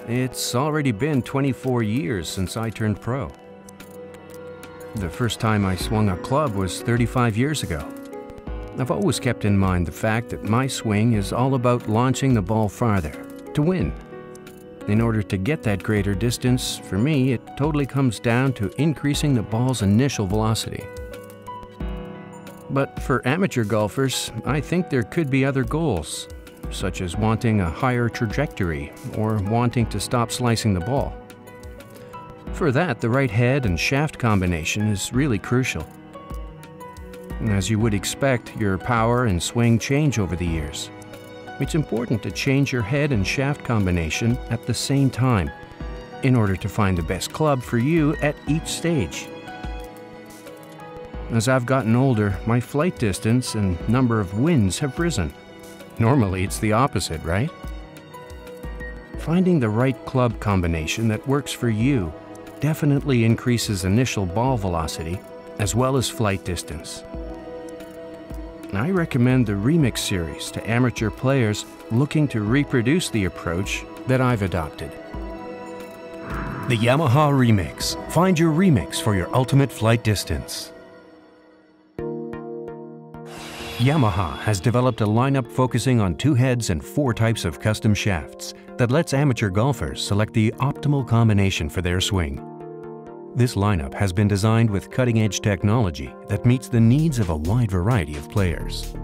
it's already been 24 years since I turned pro. The first time I swung a club was 35 years ago. I've always kept in mind the fact that my swing is all about launching the ball farther, to win. In order to get that greater distance, for me, it totally comes down to increasing the ball's initial velocity. But for amateur golfers, I think there could be other goals, such as wanting a higher trajectory or wanting to stop slicing the ball. For that, the right head and shaft combination is really crucial. As you would expect, your power and swing change over the years. It's important to change your head and shaft combination at the same time in order to find the best club for you at each stage. As I've gotten older, my flight distance and number of wins have risen. Normally, it's the opposite, right? Finding the right club combination that works for you definitely increases initial ball velocity as well as flight distance. I recommend the RMX series to amateur players looking to reproduce the approach that I've adopted. The Yamaha RMX. Find your RMX for your ultimate flight distance. Yamaha has developed a lineup focusing on 2 heads and 4 types of custom shafts that lets amateur golfers select the optimal combination for their swing. This lineup has been designed with cutting-edge technology that meets the needs of a wide variety of players.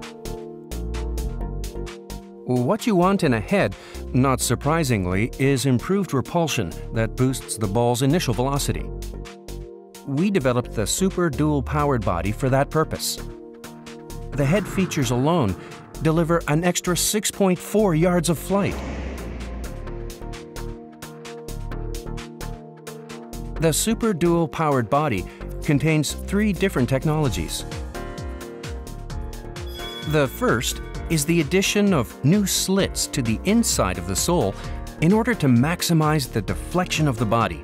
What you want in a head, not surprisingly, is improved repulsion that boosts the ball's initial velocity. We developed the Super Dual Powered Body for that purpose. The head features alone deliver an extra 6.4 yards of flight. The Super Dual Powered Body contains 3 different technologies. The first is the addition of new slits to the inside of the sole in order to maximize the deflection of the body.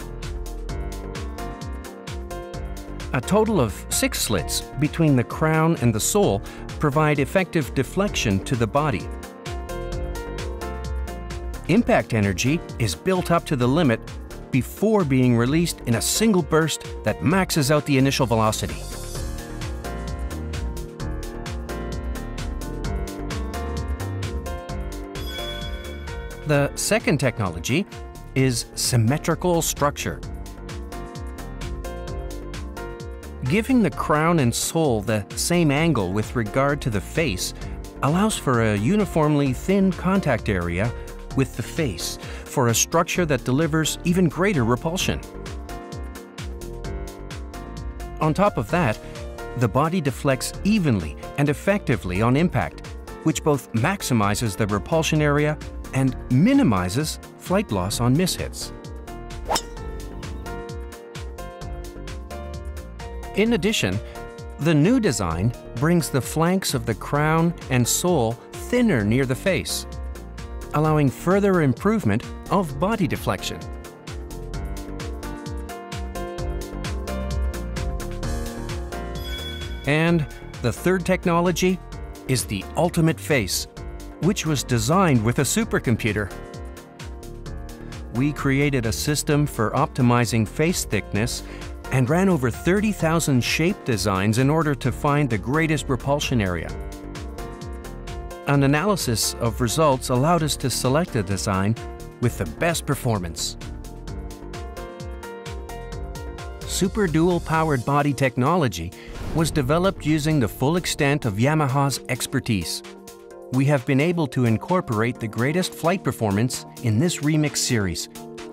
A total of 6 slits between the crown and the sole provide effective deflection to the body. Impact energy is built up to the limit before being released in a single burst that maxes out the initial velocity. The second technology is symmetrical structure. Giving the crown and sole the same angle with regard to the face allows for a uniformly thin contact area with the face for a structure that delivers even greater repulsion. On top of that, the body deflects evenly and effectively on impact, which both maximizes the repulsion area and minimizes flight loss on mishits. In addition, the new design brings the flanks of the crown and sole thinner near the face, allowing further improvement of body deflection. And the third technology is the ultimate face, which was designed with a supercomputer. We created a system for optimizing face thickness and ran over 30,000 shape designs in order to find the greatest repulsion area. An analysis of results allowed us to select a design with the best performance. Super Dual Powered Body technology was developed using the full extent of Yamaha's expertise. We have been able to incorporate the greatest flight performance in this RMX series,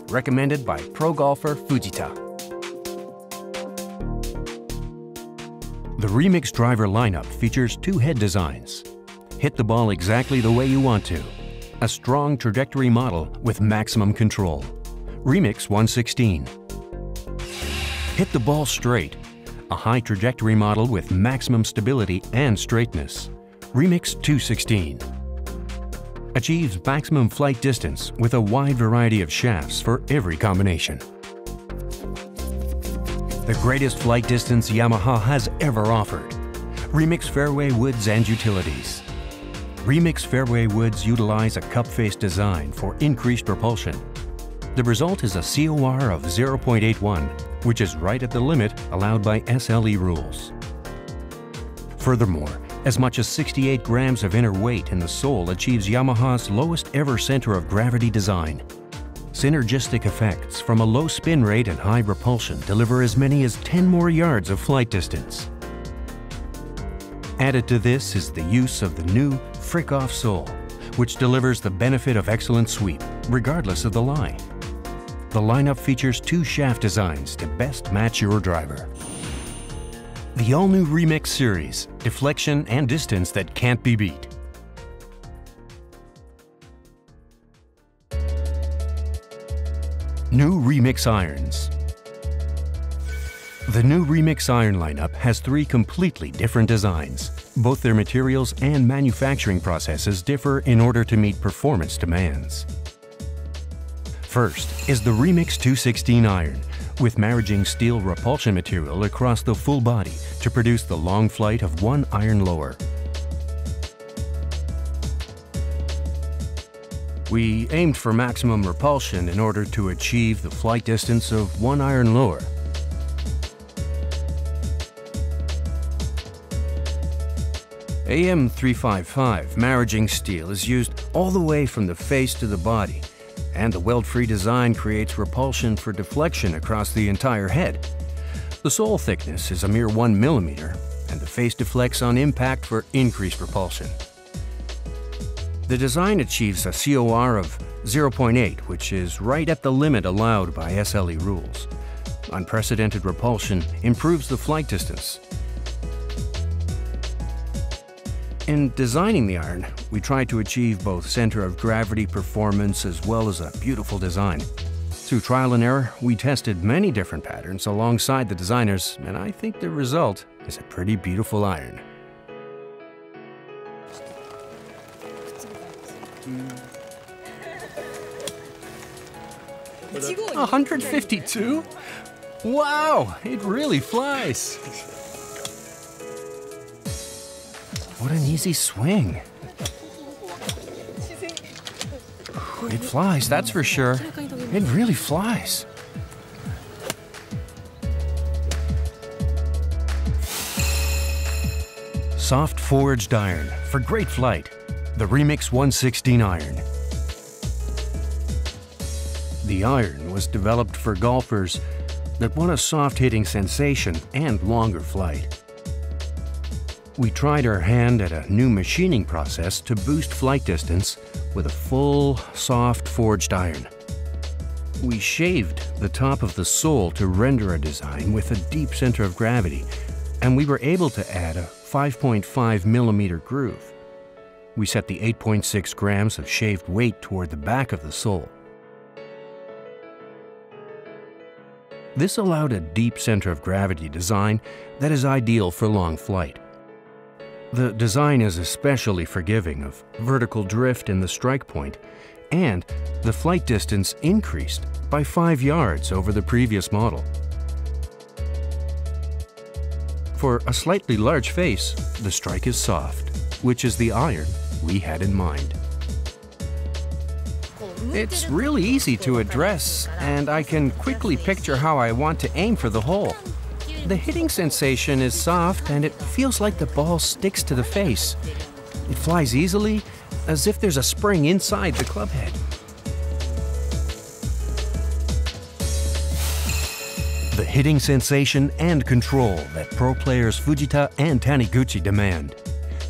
recommended by pro golfer Fujita. The RMX driver lineup features 2 head designs. Hit the ball exactly the way you want to. A strong trajectory model with maximum control. RMX 116. Hit the ball straight. A high trajectory model with maximum stability and straightness. RMX 216. Achieves maximum flight distance with a wide variety of shafts for every combination. The greatest flight distance Yamaha has ever offered. RMX fairway woods and utilities. RMX fairway woods utilize a cup face design for increased propulsion. The result is a COR of 0.81, which is right at the limit allowed by SLE rules. Furthermore, as much as 68 grams of inner weight in the sole achieves Yamaha's lowest ever center of gravity design. Synergistic effects from a low spin rate and high repulsion deliver as many as 10 more yards of flight distance. Added to this is the use of the new frick-off sole, which delivers the benefit of excellent sweep, regardless of the lie. The lineup features two shaft designs to best match your driver. The all-new RMX series, deflection and distance that can't be beat. New RMX irons. The new RMX iron lineup has three completely different designs. Both their materials and manufacturing processes differ in order to meet performance demands. First is the RMX 216 iron, with marrying steel repulsion material across the full body to produce the long flight of one iron lower. We aimed for maximum repulsion in order to achieve the flight distance of one iron lower. AM355 marrying steel is used all the way from the face to the body, and the weld-free design creates repulsion for deflection across the entire head. The sole thickness is a mere 1 millimeter, and the face deflects on impact for increased repulsion. The design achieves a COR of 0.8, which is right at the limit allowed by SLE rules. Unprecedented repulsion improves the flight distance. In designing the iron, we tried to achieve both center of gravity performance as well as a beautiful design. Through trial and error, we tested many different patterns alongside the designers, and I think the result is a pretty beautiful iron. 152? Wow, it really flies. What an easy swing. It flies, that's for sure. It really flies. Soft forged iron for great flight. The RMX 116 iron. The iron was developed for golfers that want a soft hitting sensation and longer flight. We tried our hand at a new machining process to boost flight distance with a full, soft forged iron. We shaved the top of the sole to render a design with a deep center of gravity, and we were able to add a 5.5 millimeter groove. We set the 8.6 grams of shaved weight toward the back of the sole. This allowed a deep center of gravity design that is ideal for long flight. The design is especially forgiving of vertical drift in the strike point, and the flight distance increased by 5 yards over the previous model. For a slightly large face, the strike is soft, which is the iron we had in mind. It's really easy to address, and I can quickly picture how I want to aim for the hole. The hitting sensation is soft, and it feels like the ball sticks to the face. It flies easily, as if there's a spring inside the club head. The hitting sensation and control that pro players Fujita and Taniguchi demand.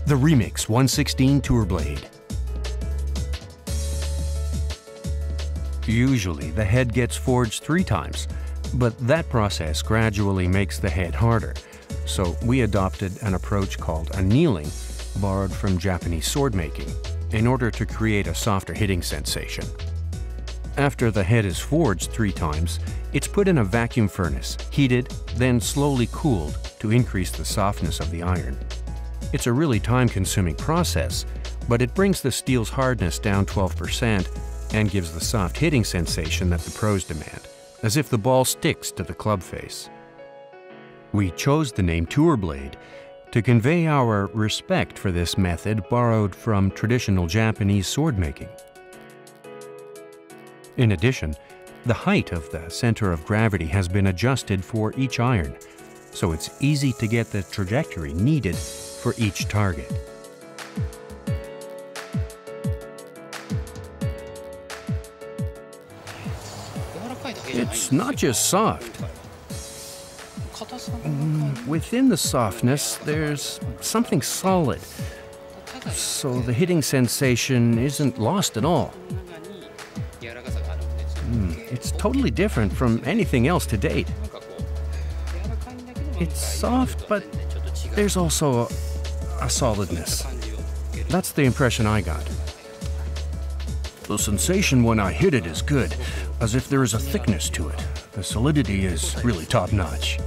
The RMX 116 Tour Blade. Usually, the head gets forged 3 times, but that process gradually makes the head harder, so we adopted an approach called annealing, borrowed from Japanese sword making, in order to create a softer hitting sensation. After the head is forged 3 times, it's put in a vacuum furnace, heated, then slowly cooled to increase the softness of the iron. It's a really time-consuming process, but it brings the steel's hardness down 12% and gives the soft hitting sensation that the pros demand, as if the ball sticks to the club face. We chose the name Tour Blade to convey our respect for this method borrowed from traditional Japanese sword making. In addition, The height of the center of gravity has been adjusted for each iron, so it's easy to get the trajectory needed for each target. It's not just soft. Within the softness, there's something solid, so the hitting sensation isn't lost at all. It's totally different from anything else to date. It's soft, but there's also a solidness. That's the impression I got. The sensation when I hit it is good, as if there is a thickness to it. The solidity is really top-notch.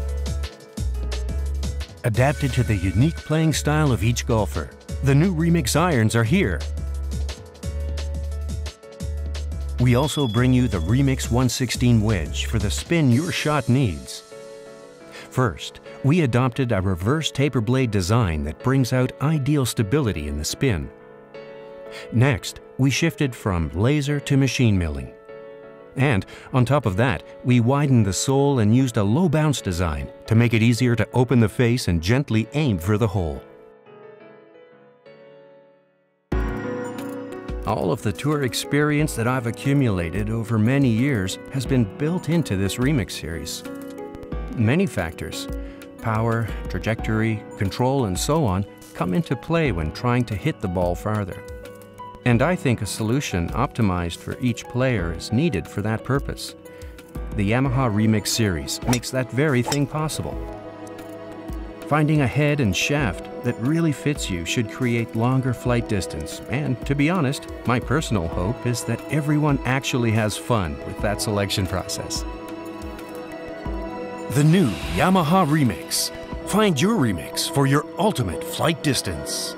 Adapted to the unique playing style of each golfer, the new RMX irons are here. We also bring you the RMX 116 wedge for the spin your shot needs. First, we adopted a reverse taper blade design that brings out ideal stability in the spin. Next, we shifted from laser to machine milling. And on top of that, we widened the sole and used a low bounce design to make it easier to open the face and gently aim for the hole. All of the tour experience that I've accumulated over many years has been built into this RMX series. Many factors, power, trajectory, control, and so on, come into play when trying to hit the ball farther. And I think a solution optimized for each player is needed for that purpose. The Yamaha RMX series makes that very thing possible. Finding a head and shaft that really fits you should create longer flight distance, and to be honest, my personal hope is that everyone actually has fun with that selection process. The new Yamaha RMX. Find your RMX for your ultimate flight distance.